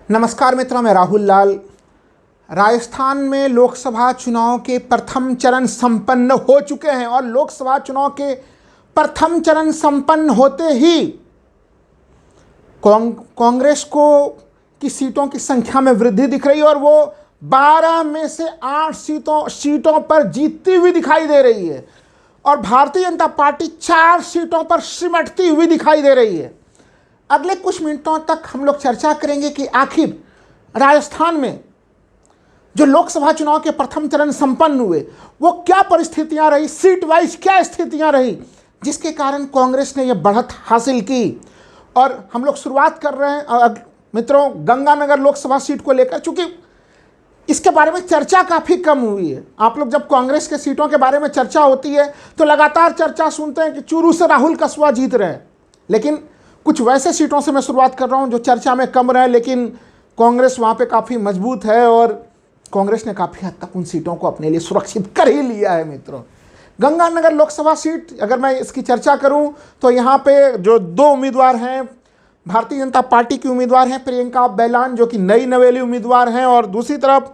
नमस्कार मित्रों, मैं राहुल लाल। राजस्थान में लोकसभा चुनाव के प्रथम चरण संपन्न हो चुके हैं और लोकसभा चुनाव के प्रथम चरण संपन्न होते ही कांग्रेस को की सीटों की संख्या में वृद्धि दिख रही है और वो 12 में से 8 सीटों पर जीतती हुई दिखाई दे रही है और भारतीय जनता पार्टी 4 सीटों पर सिमटती हुई दिखाई दे रही है। अगले कुछ मिनटों तक हम लोग चर्चा करेंगे कि आखिर राजस्थान में जो लोकसभा चुनाव के प्रथम चरण संपन्न हुए वो क्या परिस्थितियां रही, सीट वाइज क्या स्थितियां रही जिसके कारण कांग्रेस ने यह बढ़त हासिल की। और हम लोग शुरुआत कर रहे हैं मित्रों गंगानगर लोकसभा सीट को लेकर, चूंकि इसके बारे में चर्चा काफ़ी कम हुई है। आप लोग जब कांग्रेस के सीटों के बारे में चर्चा होती है तो लगातार चर्चा सुनते हैं कि चूरू से राहुल कसवा जीत रहे हैं, लेकिन कुछ वैसे सीटों से मैं शुरुआत कर रहा हूं जो चर्चा में कम रहे, लेकिन कांग्रेस वहां पे काफ़ी मजबूत है और कांग्रेस ने काफ़ी हद तक उन सीटों को अपने लिए सुरक्षित कर ही लिया है। मित्रों गंगानगर लोकसभा सीट अगर मैं इसकी चर्चा करूं तो यहाँ पे जो 2 उम्मीदवार हैं, भारतीय जनता पार्टी की उम्मीदवार हैं प्रियंका बैलान जो कि नई नवेली उम्मीदवार हैं, और दूसरी तरफ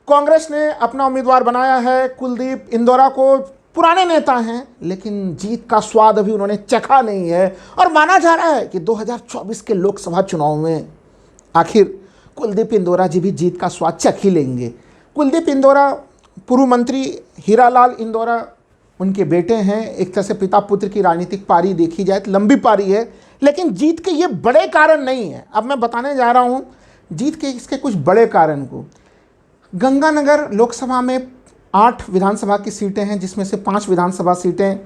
कांग्रेस ने अपना उम्मीदवार बनाया है कुलदीप इंदौरा को। पुराने नेता हैं लेकिन जीत का स्वाद अभी उन्होंने चखा नहीं है और माना जा रहा है कि 2024 के लोकसभा चुनाव में आखिर कुलदीप इंदौरा जी भी जीत का स्वाद चख ही लेंगे। कुलदीप इंदौरा पूर्व मंत्री हीरालाल इंदौरा उनके बेटे हैं। एक तरह से पिता पुत्र की राजनीतिक पारी देखी जाए तो लंबी पारी है, लेकिन जीत के ये बड़े कारण नहीं है। अब मैं बताने जा रहा हूँ जीत के इसके कुछ बड़े कारण को। गंगानगर लोकसभा में 8 विधानसभा की सीटें हैं, जिसमें से 5 विधानसभा सीटें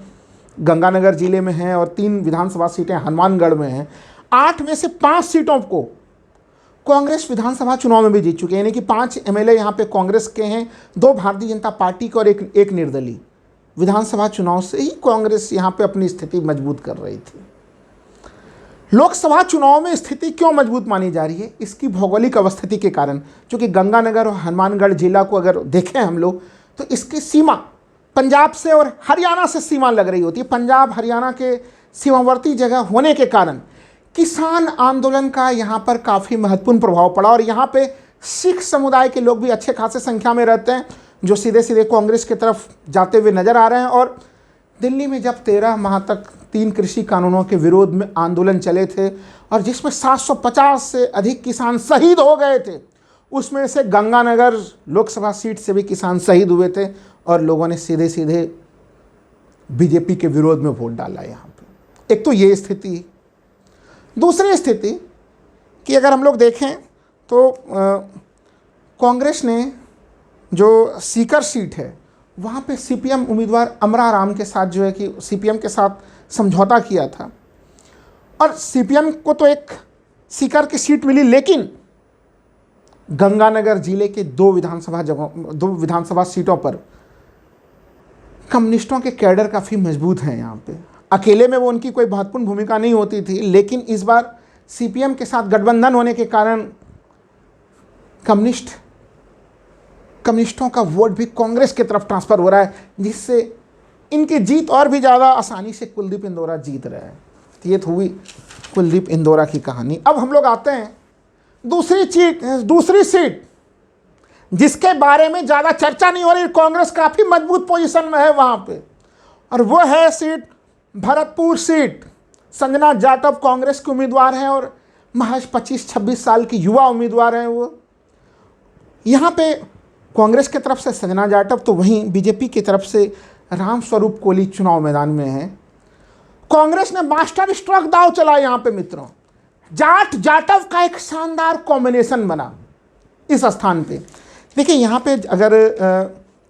गंगानगर जिले में हैं और 3 विधानसभा सीटें हनुमानगढ़ में हैं। 8 में से 5 सीटों को कांग्रेस विधानसभा चुनाव में भी जीत चुके हैं, यानी कि 5 एमएलए यहाँ पे कांग्रेस के हैं, 2 भारतीय जनता पार्टी के और एक निर्दलीय। विधानसभा चुनाव से ही कांग्रेस यहाँ पे अपनी स्थिति मजबूत कर रही थी। लोकसभा चुनाव में स्थिति क्यों मजबूत मानी जा रही है? इसकी भौगोलिक अवस्थिति के कारण। चूँकि गंगानगर और हनुमानगढ़ जिला को अगर देखें हम लोग तो इसकी सीमा पंजाब से और हरियाणा से सीमा लग रही होती है। पंजाब हरियाणा के सीमावर्ती जगह होने के कारण किसान आंदोलन का यहाँ पर काफ़ी महत्वपूर्ण प्रभाव पड़ा और यहाँ पे सिख समुदाय के लोग भी अच्छे खासे संख्या में रहते हैं जो सीधे सीधे कांग्रेस की तरफ जाते हुए नजर आ रहे हैं। और दिल्ली में जब 13 माह तक 3 कृषि कानूनों के विरोध में आंदोलन चले थे और जिसमें 750 से अधिक किसान शहीद हो गए थे, उसमें से गंगानगर लोकसभा सीट से भी किसान शहीद हुए थे और लोगों ने सीधे सीधे बीजेपी के विरोध में वोट डाला यहाँ पे। एक तो ये स्थिति। दूसरी स्थिति कि अगर हम लोग देखें तो कांग्रेस ने जो सीकर सीट है वहाँ पे सीपीएम उम्मीदवार अमरा राम के साथ जो है कि सीपीएम के साथ समझौता किया था और सीपीएम को तो एक सीकर की सीट मिली, लेकिन गंगानगर जिले के 2 विधानसभा सीटों पर कम्युनिस्टों के कैडर काफ़ी मजबूत हैं। यहाँ पे अकेले में वो उनकी कोई महत्वपूर्ण भूमिका नहीं होती थी, लेकिन इस बार सीपीएम के साथ गठबंधन होने के कारण कम्युनिस्टों का वोट भी कांग्रेस की तरफ ट्रांसफ़र हो रहा है, जिससे इनकी जीत और भी ज़्यादा आसानी से कुलदीप इंदौरा जीत रहे हैं। तो ये हुई कुलदीप इंदौरा की कहानी। अब हम लोग आते हैं दूसरी सीट जिसके बारे में ज़्यादा चर्चा नहीं हो रही, कांग्रेस काफ़ी मजबूत पोजीशन में है वहाँ पे, और वो है सीट भरतपुर सीट। संजना जाटव कांग्रेस के उम्मीदवार हैं और महज 25-26 साल की युवा उम्मीदवार हैं वो। यहाँ पे कांग्रेस की तरफ से संजना जाटव तो वहीं बीजेपी की तरफ से रामस्वरूप कोली चुनाव मैदान में है। कांग्रेस ने मास्टर स्ट्रोक दाव चला यहाँ पे मित्रों। जाट जाटव का एक शानदार कॉम्बिनेशन बना इस स्थान पे। देखिए यहाँ पे अगर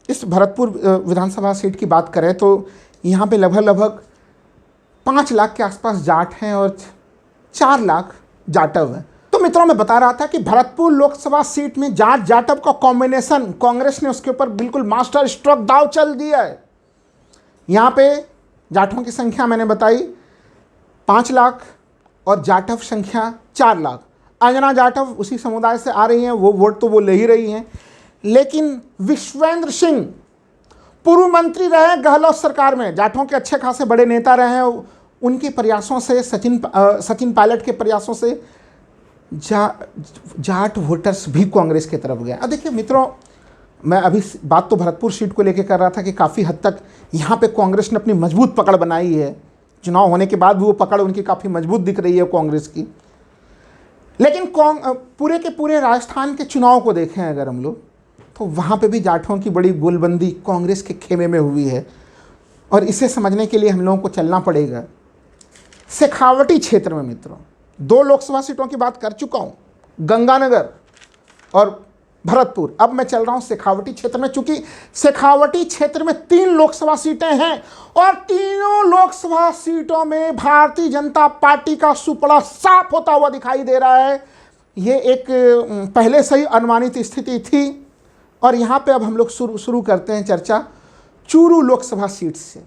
इस भरतपुर विधानसभा सीट की बात करें तो यहाँ पे लगभग 5 लाख के आसपास जाट हैं और 4 लाख जाटव हैं। तो मित्रों मैं बता रहा था कि भरतपुर लोकसभा सीट में जाट जाटव का कॉम्बिनेशन कांग्रेस ने उसके ऊपर बिल्कुल मास्टर स्ट्रोक दाव चल दिया है। यहाँ पे जाटों की संख्या मैंने बताई 5 लाख और जाटव संख्या 4 लाख। अंजना जाटव उसी समुदाय से आ रही हैं, वो वोट तो वो ले ही रही हैं, लेकिन विश्वेंद्र सिंह पूर्व मंत्री रहे गहलोत सरकार में, जाटों के अच्छे खासे बड़े नेता रहे हैं। उनके प्रयासों से सचिन पायलट के प्रयासों से जाट वोटर्स भी कांग्रेस की तरफ गए। अब देखिए मित्रों, मैं अभी बात तो भरतपुर सीट को लेकर कर रहा था कि काफ़ी हद तक यहाँ पे कांग्रेस ने अपनी मजबूत पकड़ बनाई है। चुनाव होने के बाद भी वो पकड़ उनकी काफ़ी मजबूत दिख रही है कांग्रेस की। लेकिन पूरे के पूरे राजस्थान के चुनाव को देखें अगर हम लोग, तो वहाँ पे भी जाटों की बड़ी गोलबंदी कांग्रेस के खेमे में हुई है। और इसे समझने के लिए हम लोगों को चलना पड़ेगा शेखावटी क्षेत्र में। मित्रों, 2 लोकसभा सीटों की बात कर चुका हूँ, गंगानगर और भरतपुर। अब मैं चल रहा हूँ शेखावटी क्षेत्र में, चूंकि शेखावटी क्षेत्र में 3 लोकसभा सीटें हैं और तीनों लोकसभा सीटों में भारतीय जनता पार्टी का सुपड़ा साफ होता हुआ दिखाई दे रहा है। ये एक पहले से ही अनुमानित स्थिति थी। और यहाँ पे अब हम लोग शुरू करते हैं चर्चा चूरू लोकसभा सीट से।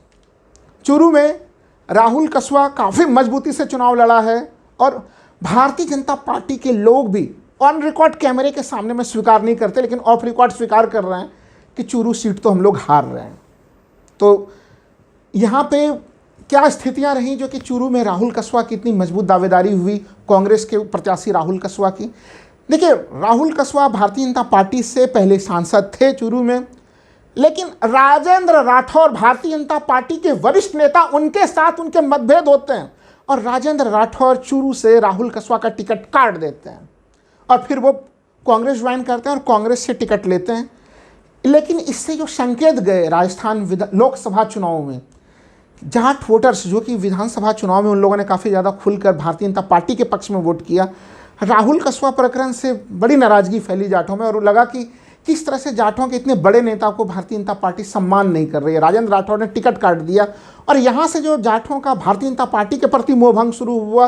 चूरू में राहुल कसवा काफ़ी मजबूती से चुनाव लड़ा है और भारतीय जनता पार्टी के लोग भी ऑन रिकॉर्ड कैमरे के सामने में स्वीकार नहीं करते, लेकिन ऑफ रिकॉर्ड स्वीकार कर रहे हैं कि चूरू सीट तो हम लोग हार रहे हैं। तो यहाँ पे क्या स्थितियाँ रहीं जो कि चूरू में राहुल कसवा की इतनी मजबूत दावेदारी हुई कांग्रेस के प्रत्याशी राहुल कसवा की। देखिए, राहुल कसवा भारतीय जनता पार्टी से पहले सांसद थे चूरू में, लेकिन राजेंद्र राठौर भारतीय जनता पार्टी के वरिष्ठ नेता, उनके साथ उनके मतभेद होते हैं और राजेंद्र राठौर चूरू से राहुल कसवा का टिकट काट देते हैं और फिर वो कांग्रेस ज्वाइन करते हैं और कांग्रेस से टिकट लेते हैं। लेकिन इससे जो संकेत गए राजस्थान लोकसभा चुनाव में, जाट वोटर्स जो कि विधानसभा चुनाव में उन लोगों ने काफ़ी ज़्यादा खुलकर भारतीय जनता पार्टी के पक्ष में वोट किया। राहुल कसवा प्रकरण से बड़ी नाराज़गी फैली जाटों में और लगा कि किस तरह से जाटों के इतने बड़े नेता को भारतीय जनता पार्टी सम्मान नहीं कर रही है। राजेंद्र राठौर ने टिकट काट दिया और यहाँ से जो जाटों का भारतीय जनता पार्टी के प्रति मोहभंग शुरू हुआ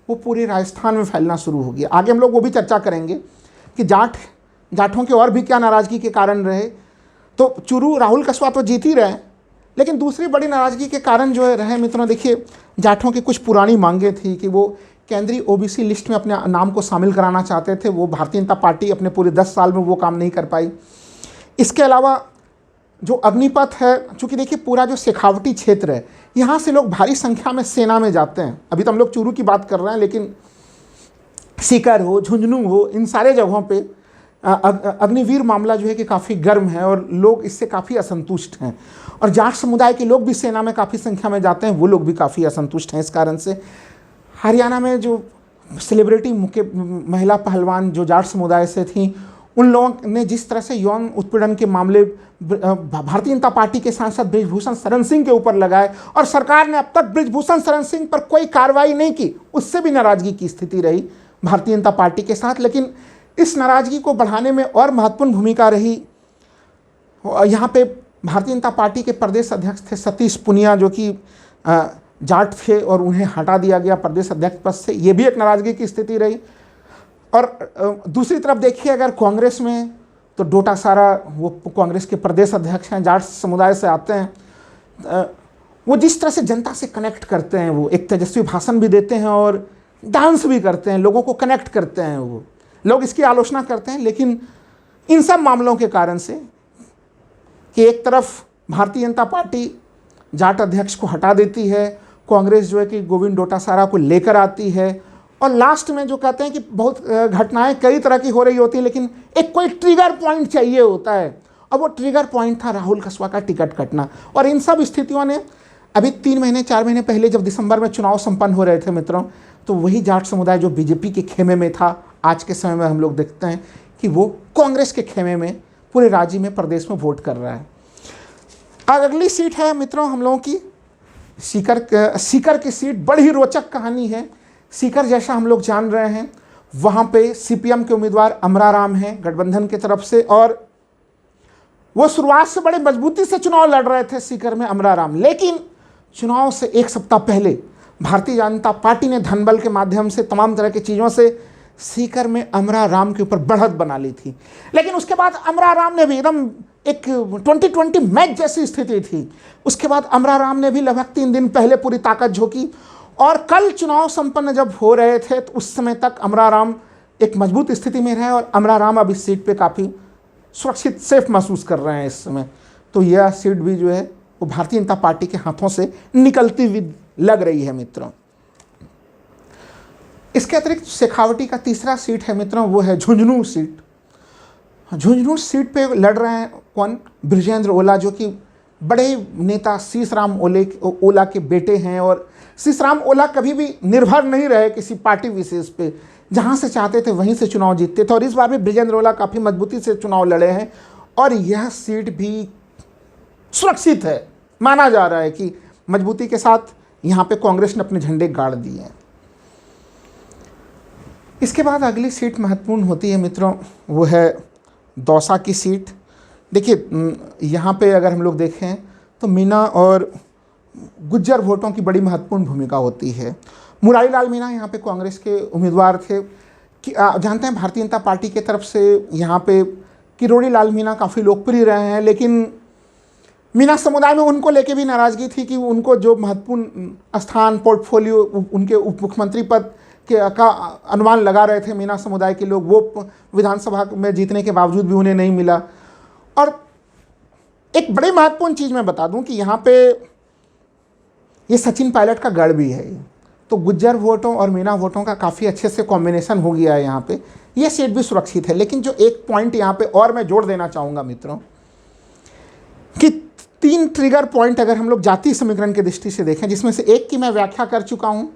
वो पूरे राजस्थान में फैलना शुरू हो गया। आगे हम लोग वो भी चर्चा करेंगे कि जाटों के और भी क्या नाराज़गी के कारण रहे। तो चूरू राहुल कसवा तो जीत ही रहे, लेकिन दूसरी बड़ी नाराज़गी के कारण जो रहे मित्रों, देखिए जाटों की कुछ पुरानी मांगें थी कि वो केंद्रीय ओबीसी लिस्ट में अपने नाम को शामिल कराना चाहते थे। वो भारतीय जनता पार्टी अपने पूरे 10 साल में वो काम नहीं कर पाई। इसके अलावा जो अग्निपथ है, चूँकि देखिए पूरा जो शेखावटी क्षेत्र है यहाँ से लोग भारी संख्या में सेना में जाते हैं। अभी तो हम लोग चूरू की बात कर रहे हैं, लेकिन सीकर हो, झुंझुनू हो, इन सारे जगहों पे अग्निवीर मामला जो है कि काफ़ी गर्म है और लोग इससे काफ़ी असंतुष्ट हैं। और जाट समुदाय के लोग भी सेना में काफ़ी संख्या में जाते हैं, वो लोग भी काफ़ी असंतुष्ट हैं इस कारण से। हरियाणा में जो सेलिब्रिटी मुख्य महिला पहलवान जो जाट समुदाय से थीं, उन लोगों ने जिस तरह से यौन उत्पीड़न के मामले भारतीय जनता पार्टी के सांसद बृजभूषण शरण सिंह के ऊपर लगाए और सरकार ने अब तक बृजभूषण शरण सिंह पर कोई कार्रवाई नहीं की, उससे भी नाराज़गी की स्थिति रही भारतीय जनता पार्टी के साथ। लेकिन इस नाराज़गी को बढ़ाने में और महत्वपूर्ण भूमिका रही, यहाँ पे भारतीय जनता पार्टी के प्रदेश अध्यक्ष थे सतीश पुनिया, जो कि जाट थे और उन्हें हटा दिया गया प्रदेश अध्यक्ष पद से। ये भी एक नाराज़गी की स्थिति रही। और दूसरी तरफ देखिए अगर कांग्रेस में, तो डोटासारा वो कांग्रेस के प्रदेश अध्यक्ष हैं, जाट समुदाय से आते हैं। वो जिस तरह से जनता से कनेक्ट करते हैं, वो एक तेजस्वी भाषण भी देते हैं और डांस भी करते हैं, लोगों को कनेक्ट करते हैं। वो लोग इसकी आलोचना करते हैं, लेकिन इन सब मामलों के कारण से कि एक तरफ भारतीय जनता पार्टी जाट अध्यक्ष को हटा देती है, कांग्रेस जो है कि गोविंद डोटासारा को लेकर आती है और लास्ट में जो कहते हैं कि बहुत घटनाएं कई तरह की हो रही होती हैं, लेकिन एक कोई ट्रिगर पॉइंट चाहिए होता है। अब वो ट्रिगर पॉइंट था राहुल कसवा का टिकट कटना। और इन सब स्थितियों ने अभी 3 महीने 4 महीने पहले जब दिसंबर में चुनाव संपन्न हो रहे थे मित्रों, तो वही जाट समुदाय जो बीजेपी के खेमे में था, आज के समय में हम लोग देखते हैं कि वो कांग्रेस के खेमे में पूरे राज्य में, प्रदेश में वोट कर रहा है। अगली सीट है मित्रों हम लोगों की सीकर की सीट। बड़ी ही रोचक कहानी है। सीकर जैसा हम लोग जान रहे हैं, वहाँ पे सीपीएम के उम्मीदवार अमराराम हैं गठबंधन की तरफ से, और वो शुरुआत से बड़े मजबूती से चुनाव लड़ रहे थे सीकर में अमराराम। लेकिन चुनाव से 1 सप्ताह पहले भारतीय जनता पार्टी ने धनबल के माध्यम से, तमाम तरह की चीज़ों से सीकर में अमराराम के ऊपर बढ़त बना ली थी। लेकिन उसके बाद अमराराम ने भी एकदम एक 2020 मैच जैसी स्थिति थी। उसके बाद अमराराम ने भी लगभग 3 दिन पहले पूरी ताकत झोंकी और कल चुनाव संपन्न जब हो रहे थे तो उस समय तक अमराराम एक मजबूत स्थिति में रहे और अमराराम अब इस सीट पे काफ़ी सुरक्षित, सेफ महसूस कर रहे हैं इस समय। तो यह सीट भी जो है वो भारतीय जनता पार्टी के हाथों से निकलती हुई लग रही है मित्रों। इसके अतिरिक्त शेखावटी का तीसरा सीट है मित्रों, वो है झुंझुनू सीट। झुंझुनू सीट पे लड़ रहे हैं कौन? बृजेंद्र ओला, जो कि बड़े नेता शीशराम ओला के बेटे हैं। और शीशराम ओला कभी भी निर्भर नहीं रहे किसी पार्टी विशेष पे, जहाँ से चाहते थे वहीं से चुनाव जीतते थे। और इस बार भी बृजेंद्र ओला काफ़ी मजबूती से चुनाव लड़े हैं और यह सीट भी सुरक्षित है। माना जा रहा है कि मजबूती के साथ यहाँ पे कांग्रेस ने अपने झंडे गाड़ दिए हैं। इसके बाद अगली सीट महत्वपूर्ण होती है मित्रों, वो है दौसा की सीट। देखिए यहाँ पे अगर हम लोग देखें तो मीना और गुज्जर वोटों की बड़ी महत्वपूर्ण भूमिका होती है। मुरारी लाल मीना यहाँ पे कांग्रेस के उम्मीदवार थे कि जानते हैं भारतीय जनता पार्टी की तरफ से यहाँ पे किरोड़ी लाल मीना काफ़ी लोकप्रिय रहे हैं, लेकिन मीना समुदाय में उनको लेके भी नाराज़गी थी कि उनको जो महत्वपूर्ण स्थान, पोर्टफोलियो, उनके उप मुख्यमंत्री पद का अनुमान लगा रहे थे मीना समुदाय के लोग, वो विधानसभा में जीतने के बावजूद भी उन्हें नहीं मिला। और एक बड़ी महत्वपूर्ण चीज़ मैं बता दूं कि यहाँ पे ये सचिन पायलट का गढ़ भी है, तो गुज्जर वोटों और मीना वोटों का काफ़ी अच्छे से कॉम्बिनेशन हो गया है यहाँ पे। ये सीट भी सुरक्षित है। लेकिन जो एक पॉइंट यहाँ पे और मैं जोड़ देना चाहूँगा मित्रों, कि 3 ट्रिगर पॉइंट अगर हम लोग जातीय समीकरण की दृष्टि से देखें, जिसमें से एक की मैं व्याख्या कर चुका हूँ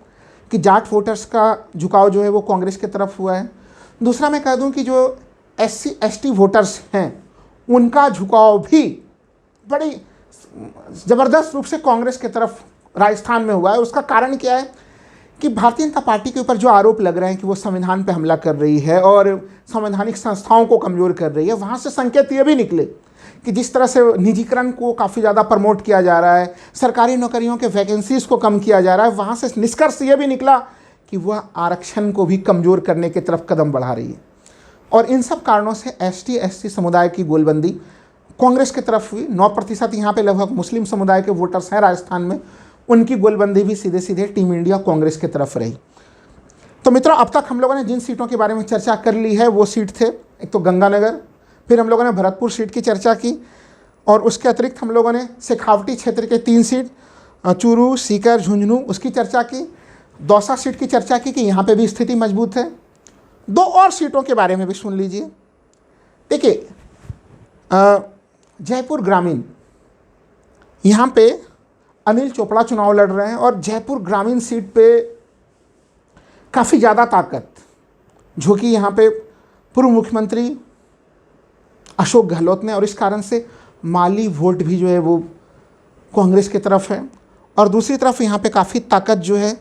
कि जाट वोटर्स का झुकाव जो है वो कांग्रेस की तरफ हुआ है। दूसरा मैं कह दूं कि जो SC ST वोटर्स हैं उनका झुकाव भी बड़ी ज़बरदस्त रूप से कांग्रेस की तरफ राजस्थान में हुआ है। उसका कारण क्या है कि भारतीय जनता पार्टी के ऊपर जो आरोप लग रहे हैं कि वो संविधान पे हमला कर रही है और संवैधानिक संस्थाओं को कमज़ोर कर रही है, वहाँ से संकेत ये भी निकले कि जिस तरह से निजीकरण को काफ़ी ज़्यादा प्रमोट किया जा रहा है, सरकारी नौकरियों के वैकेंसीज़ को कम किया जा रहा है, वहाँ से निष्कर्ष ये भी निकला कि वह आरक्षण को भी कमज़ोर करने की तरफ कदम बढ़ा रही है। और इन सब कारणों से ST SC समुदाय की गोलबंदी कांग्रेस की तरफ हुई। 9% यहाँ पे लगभग मुस्लिम समुदाय के वोटर्स हैं राजस्थान में, उनकी गोलबंदी भी सीधे सीधे टीम इंडिया कांग्रेस की तरफ रही। तो मित्रों, अब तक हम लोगों ने जिन सीटों के बारे में चर्चा कर ली है वो सीट थे, एक तो गंगानगर, फिर हम लोगों ने भरतपुर सीट की चर्चा की, और उसके अतिरिक्त हम लोगों ने शेखावटी क्षेत्र के 3 सीट चूरू, सीकर, झुंझुनू उसकी चर्चा की। दौसा सीट की चर्चा की कि यहाँ पे भी स्थिति मजबूत है। 2 और सीटों के बारे में भी सुन लीजिए। देखिए जयपुर ग्रामीण, यहाँ पे अनिल चोपड़ा चुनाव लड़ रहे हैं और जयपुर ग्रामीण सीट पे काफ़ी ज़्यादा ताकत झोंकी यहाँ पे पूर्व मुख्यमंत्री अशोक गहलोत ने, और इस कारण से माली वोट भी जो है वो कांग्रेस की तरफ है। और दूसरी तरफ यहाँ पे काफ़ी ताकत जो है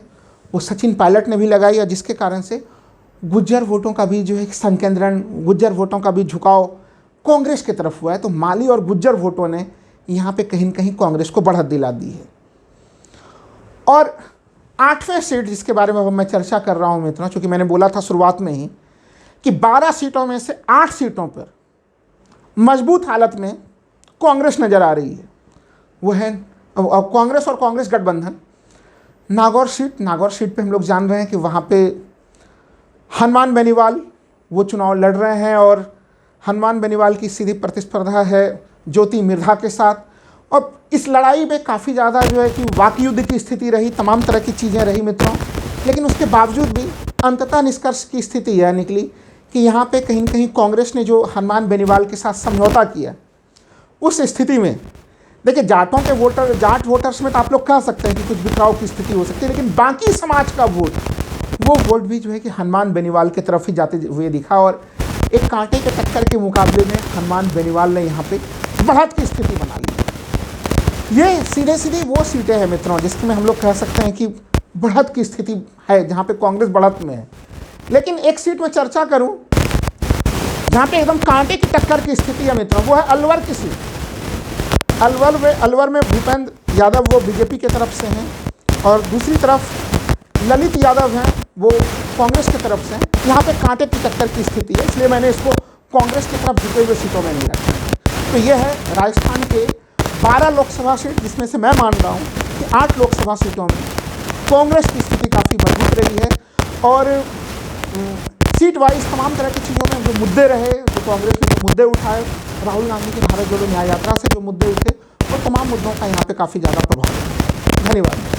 वो सचिन पायलट ने भी लगाई है, जिसके कारण से गुज्जर वोटों का भी जो है संकेंद्रण, गुज्जर वोटों का भी झुकाव कांग्रेस की तरफ हुआ है। तो माली और गुज्जर वोटों ने यहाँ पे कहीं न कहीं कांग्रेस को बढ़त दिला दी है। और 8वें सीट जिसके बारे में मैं चर्चा कर रहा हूँ मित्रों, चूँकि मैंने बोला था शुरुआत में ही कि 12 सीटों में से 8 सीटों पर मजबूत हालत में कांग्रेस नज़र आ रही है। वो है कांग्रेस और कांग्रेस गठबंधन। नागौर सीट पे हम लोग जान रहे हैं कि वहाँ पे हनुमान बेनीवाल वो चुनाव लड़ रहे हैं, और हनुमान बेनीवाल की सीधी प्रतिस्पर्धा है ज्योति मिर्धा के साथ। और इस लड़ाई में काफ़ी ज़्यादा जो है कि वाकयुद्ध की स्थिति रही, तमाम तरह की चीज़ें रही मित्रों, लेकिन उसके बावजूद भी अंततः निष्कर्ष की स्थिति यह निकली कि यहाँ पे कहीं न कहीं कांग्रेस ने जो हनुमान बेनीवाल के साथ समझौता किया, उस स्थिति में देखिए जाट वोटर्स में तो आप लोग कह सकते हैं कि कुछ बिखराव की स्थिति हो सकती है, लेकिन बाकी समाज का वो वोट भी जो है कि हनुमान बेनीवाल की तरफ ही जाते हुए दिखा। और एक कांटे के टक्कर के मुकाबले में हनुमान बेनीवाल ने यहाँ पे बढ़त की स्थिति बना ली। ये सीधे वो सीटें हैं मित्रों जिसमें हम लोग कह सकते हैं कि बढ़त की स्थिति है, जहाँ पे कांग्रेस बढ़त में है। लेकिन एक सीट में चर्चा करूं जहाँ पे एकदम कांटे की टक्कर की स्थिति है मित्रों, वो है अलवर की सीट। अलवर में भूपेंद्र यादव वो बीजेपी की तरफ से हैं, और दूसरी तरफ ललित यादव हैं वो कांग्रेस की तरफ से हैं। यहाँ पे कांटे की टक्कर की स्थिति है, इसलिए मैंने इसको कांग्रेस की तरफ झुके हुए सीटों में नहीं रखा। तो ये है राजस्थान के 12 लोकसभा सीट, जिसमें से मैं मान रहा हूँ कि 8 लोकसभा सीटों में कांग्रेस की स्थिति काफ़ी मजबूत रही है। और सीट वाइज तमाम तरह की चीज़ों में जो मुद्दे रहे, जो कांग्रेस ने जो मुद्दे उठाए, राहुल गांधी की भारत जोड़ो न्याय यात्रा से जो मुद्दे उठे, वो तमाम मुद्दों का यहाँ पे काफ़ी ज़्यादा प्रभाव है। धन्यवाद।